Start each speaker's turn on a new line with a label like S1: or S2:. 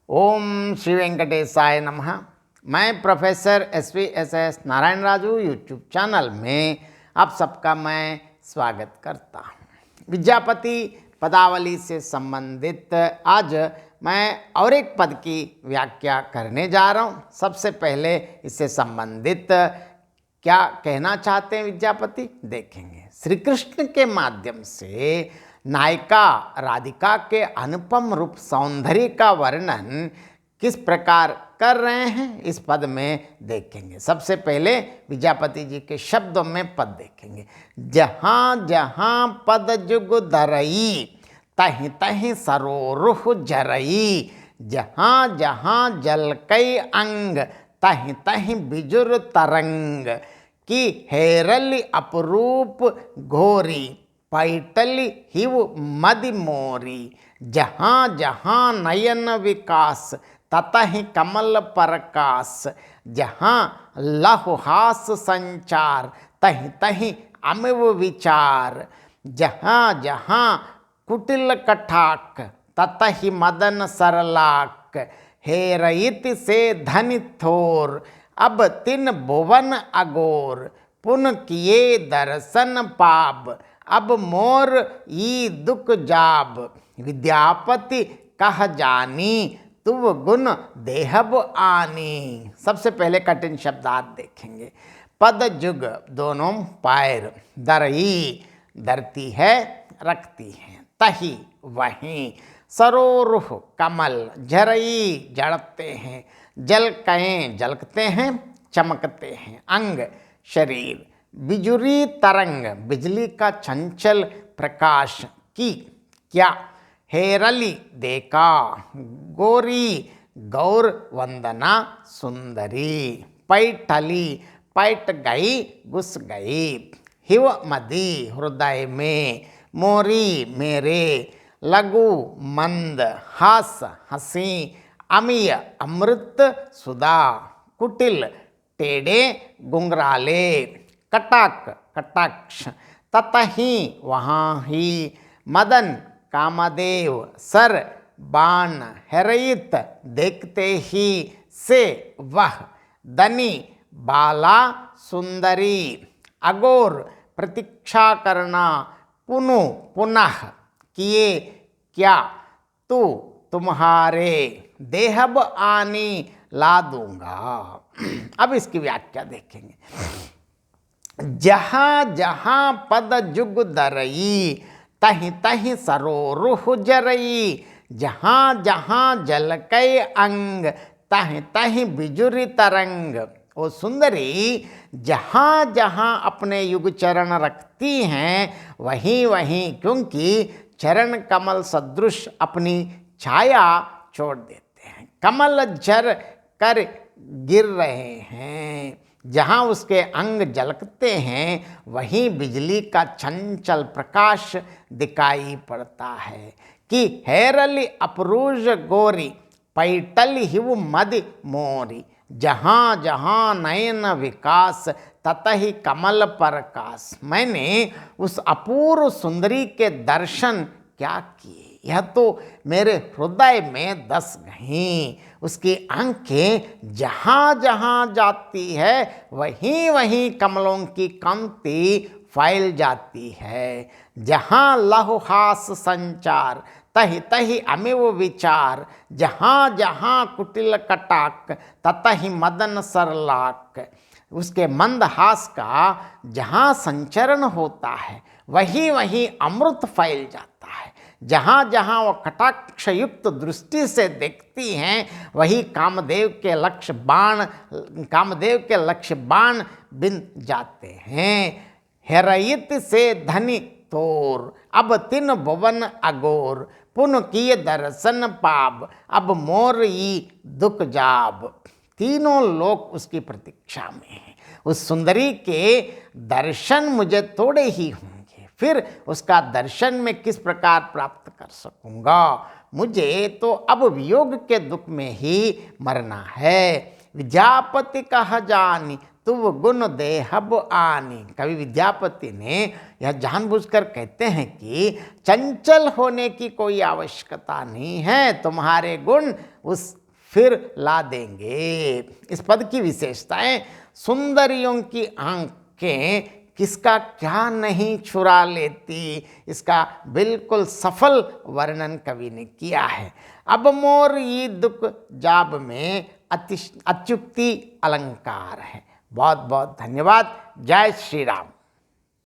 S1: ओम श्री वेंकटेशाय नमः। मैं professor S Narayan Raju YouTube channel में आप सबका मैं स्वागत करता हूँ। विद्यापति पदावली से संबंधित आज मैं और एक पद की व्याख्या करने जा रहा हूँ। सबसे पहले इससे संबंधित क्या कहना चाहते हैं विद्यापति देखेंगे। श्री कृष्ण के माध्यम से नायिका राधिका के अनुपम रूप सौंदर्य का वर्णन किस प्रकार कर रहे हैं इस पद में देखेंगे। सबसे पहले विद्यापति जी के शब्दों में पद देखेंगे। जहाँ जहाँ पद जुग धरई तहीं तहीं सरोरुह जरई, जहाँ जहाँ जलकई अंग तहीं तहीं बिजुर तरंग, की हेरल अपरूप घोरी पैटली हिव मदि मोरी, जहाँ जहाँ नयन विकास ततहि कमल प्रकाश, जहाँ लहुहास संचार तहीं तहीं अमिव विचार, जहाँ जहाँ कुटिल कटाक ततहि मदन सरलाक, हेरइत से धनि थोर अब तिन भुवन अगोर, पुन किए दर्शन पाब अब मोर ई दुख जाब, विद्यापति कह जानी तुव गुण देहब आनी। सबसे पहले कठिन शब्दार्थ देखेंगे। पद जुग दोनों पैर, दरई धरती है रखती है, तही वहीं, सरोरुह कमल, झरई जड़ते हैं, जल कहें जलकते हैं चमकते हैं, अंग शरीर, बिजुरी तरंग बिजली का चंचल प्रकाश, की क्या, हेरली देखा, गोरी गौर वंदना सुंदरी, पैठली पैठ गई घुस गई, हिव मदी हृदय में, मोरी मेरे, लघु मंद हास हसी, अमीय अमृत सुधा, कुटिल टेढ़े गुंगराले, कटाक कटाक्ष ततही वहाँ ही, मदन कामदेव सर बाण हेरइत देखते ही से वह, दनी बाला सुंदरी, अगोर प्रतीक्षा करना, पुनु पुनः किए क्या, तू तुम्हारे देहब आनी ला दूंगा। अब इसकी व्याख्या देखेंगे। जहाँ जहाँ पद जुग धरई तहीं तहीं सरोरुह जरई, जहाँ जहाँ जलकई अंग तहीं तहीं बिजुरी तरंग। वो सुंदरी जहाँ जहाँ अपने युग चरण रखती हैं वहीं वहीं, क्योंकि चरण कमल सदृश अपनी छाया छोड़ देते हैं, कमल झर कर गिर रहे हैं, जहाँ उसके अंग झलकते हैं वहीं बिजली का चंचल प्रकाश दिखाई पड़ता है, कि हेरली अपरूज गोरी पैटल हिव मदि मोरी, जहाँ जहाँ नयन विकास ततहि कमल प्रकाश। मैंने उस अपूर्व सुंदरी के दर्शन क्या किए, यह तो मेरे हृदय में धस गईं। उसकी आंखें जहाँ जहाँ जाती है वहीं वहीं कमलों की कांति फैल जाती है, जहाँ लहुहास संचार तहि तहि अमिव विचार, जहाँ जहाँ कुटिल कटाक ततहि मदन सरलाक। उसके मंद हास का जहाँ संचरण होता है वहीं वहीं अमृत फैल जाता है, जहाँ जहाँ वो कटाक्ष युक्त दृष्टि से देखती हैं वही कामदेव के लक्ष्य बाण बिन जाते हैं। हेरइत से धनि तोर अब तिन भुवन अगोर, पुन किए दर्शन पाब अब मोर ई दुख जाब। तीनों लोग उसकी प्रतीक्षा में हैं। उस सुंदरी के दर्शन मुझे थोड़े ही होंगे, फिर उसका दर्शन मैं किस प्रकार प्राप्त कर सकूंगा। मुझे तो अब वियोग के दुख में ही मरना है। विद्यापति कह जानी तुव गुण देहब आनी। कवि विद्यापति ने यह जानबूझकर कहते हैं कि चंचल होने की कोई आवश्यकता नहीं है, तुम्हारे गुण उस फिर ला देंगे। इस पद की विशेषताएं, सुंदरियों की आंखें किसका क्या नहीं चुरा लेती, इसका बिल्कुल सफल वर्णन कवि ने किया है। अब मोर ये दुख जाब में अत्युक्ति अलंकार है। बहुत बहुत धन्यवाद। जय श्री राम।